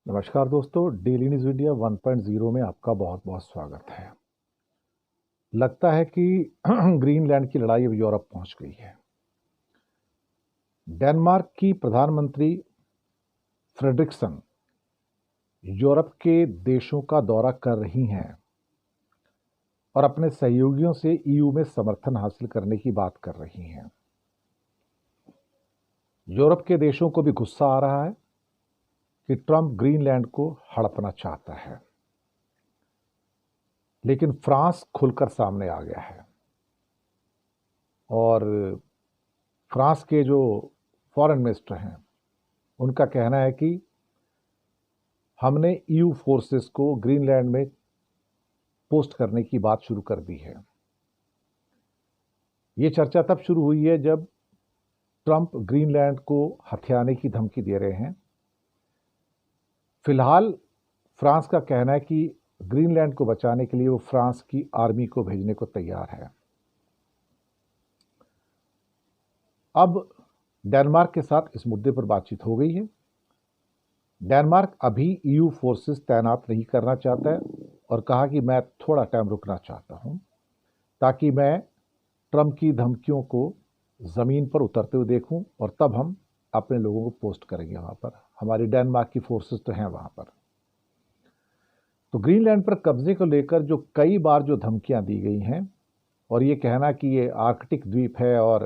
नमस्कार दोस्तों, daily news India 1.0 में आपका बहुत बहुत स्वागत है। लगता है कि ग्रीनलैंड की लड़ाई अब यूरोप पहुंच गई है। डेनमार्क की प्रधानमंत्री फ्रेडरिक्सन यूरोप के देशों का दौरा कर रही हैं और अपने सहयोगियों से ईयू में समर्थन हासिल करने की बात कर रही हैं। यूरोप के देशों को भी गुस्सा आ रहा है कि ट्रंप ग्रीनलैंड को हड़पना चाहता है, लेकिन फ्रांस खुलकर सामने आ गया है और फ्रांस के जो फॉरेन मिनिस्टर हैं उनका कहना है कि हमने ईयू फोर्सेस को ग्रीनलैंड में पोस्ट करने की बात शुरू कर दी है। ये चर्चा तब शुरू हुई है जब ट्रंप ग्रीनलैंड को हथियाने की धमकी दे रहे हैं। फिलहाल फ्रांस का कहना है कि ग्रीनलैंड को बचाने के लिए वो फ्रांस की आर्मी को भेजने को तैयार है। अब डेनमार्क के साथ इस मुद्दे पर बातचीत हो गई है। डेनमार्क अभी ईयू फोर्सेस तैनात नहीं करना चाहता है और कहा कि मैं थोड़ा टाइम रुकना चाहता हूं ताकि मैं ट्रंप की धमकियों को ज़मीन पर उतरते हुए देखूं और तब हम अपने लोगों को पोस्ट करेंगे वहां पर। हमारी डेनमार्क की फोर्सेस तो हैं वहां पर। तो ग्रीनलैंड पर कब्जे को लेकर जो कई बार जो धमकियां दी गई हैं और ये कहना कि ये आर्कटिक द्वीप है और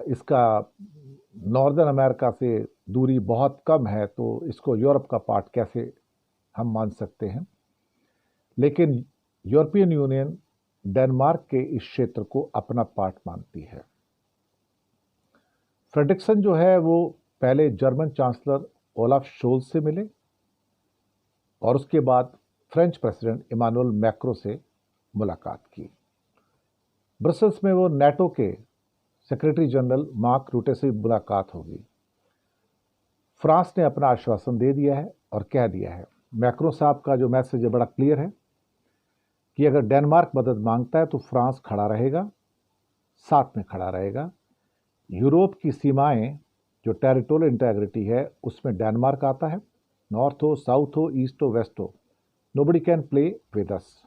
इसका नॉर्दर्न अमेरिका से दूरी बहुत कम है तो इसको यूरोप का पार्ट कैसे हम मान सकते हैं। लेकिन यूरोपियन यूनियन डेनमार्क के इस क्षेत्र को अपना पार्ट मानती है। फ्रेडरिक्सन जो है वो पहले जर्मन चांसलर ओलाफ शोल्ज से मिले और उसके बाद फ्रेंच प्रेसिडेंट इमानुएल मैक्रों से मुलाकात की। ब्रसल्स में वो नेटो के सेक्रेटरी जनरल मार्क रूटे से मुलाकात होगी। फ्रांस ने अपना आश्वासन दे दिया है और कह दिया है, मैक्रो साहब का जो मैसेज है बड़ा क्लियर है कि अगर डेनमार्क मदद मांगता है तो फ्रांस खड़ा रहेगा, साथ में खड़ा रहेगा। यूरोप की सीमाएं जो टेरिटोरियल इंटेग्रिटी है उसमें डेनमार्क आता है। नॉर्थ हो, साउथ हो, ईस्ट हो, वेस्ट हो, nobody can play with us.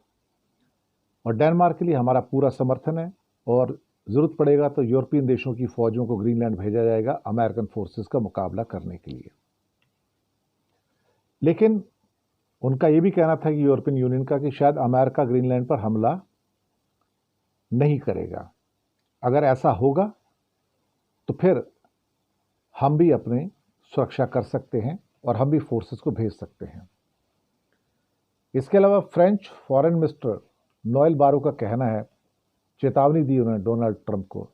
और डेनमार्क के लिए हमारा पूरा समर्थन है और ज़रूरत पड़ेगा तो यूरोपियन देशों की फौजों को ग्रीनलैंड भेजा जाएगा अमेरिकन फोर्सेस का मुकाबला करने के लिए। लेकिन उनका यह भी कहना था कि यूरोपियन यूनियन का कि शायद अमेरिका ग्रीनलैंड पर हमला नहीं करेगा। अगर ऐसा होगा तो फिर हम भी अपने सुरक्षा कर सकते हैं और हम भी फोर्सेस को भेज सकते हैं। इसके अलावा फ्रेंच फॉरेन मिनिस्टर नोएल बारो का कहना है, चेतावनी दी उन्होंने डोनाल्ड ट्रंप को,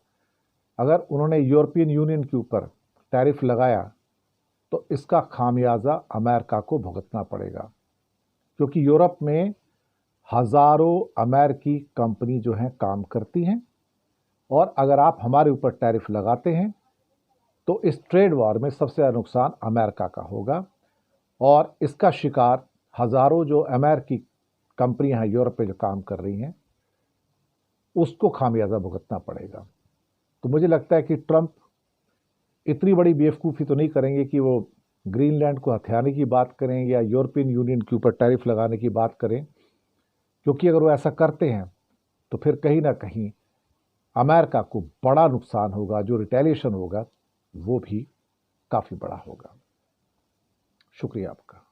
अगर उन्होंने यूरोपियन यूनियन के ऊपर टैरिफ लगाया तो इसका खामियाजा अमेरिका को भुगतना पड़ेगा, क्योंकि यूरोप में हजारों अमेरिकी कंपनी जो हैं काम करती हैं और अगर आप हमारे ऊपर टैरिफ लगाते हैं तो इस ट्रेड वॉर में सबसे ज़्यादा नुकसान अमेरिका का होगा और इसका शिकार हजारों जो अमेरिकी कंपनियां हैं यूरोप में जो काम कर रही हैं उसको खामियाजा भुगतना पड़ेगा। तो मुझे लगता है कि ट्रंप इतनी बड़ी बेवकूफ़ी तो नहीं करेंगे कि वो ग्रीनलैंड को हथियाने की बात करें या यूरोपियन यूनियन के ऊपर टैरिफ लगाने की बात करें, क्योंकि अगर वो ऐसा करते हैं तो फिर कहीं ना कहीं अमेरिका को बड़ा नुकसान होगा। जो रिटेलिएशन होगा वो भी काफ़ी बड़ा होगा। शुक्रिया आपका।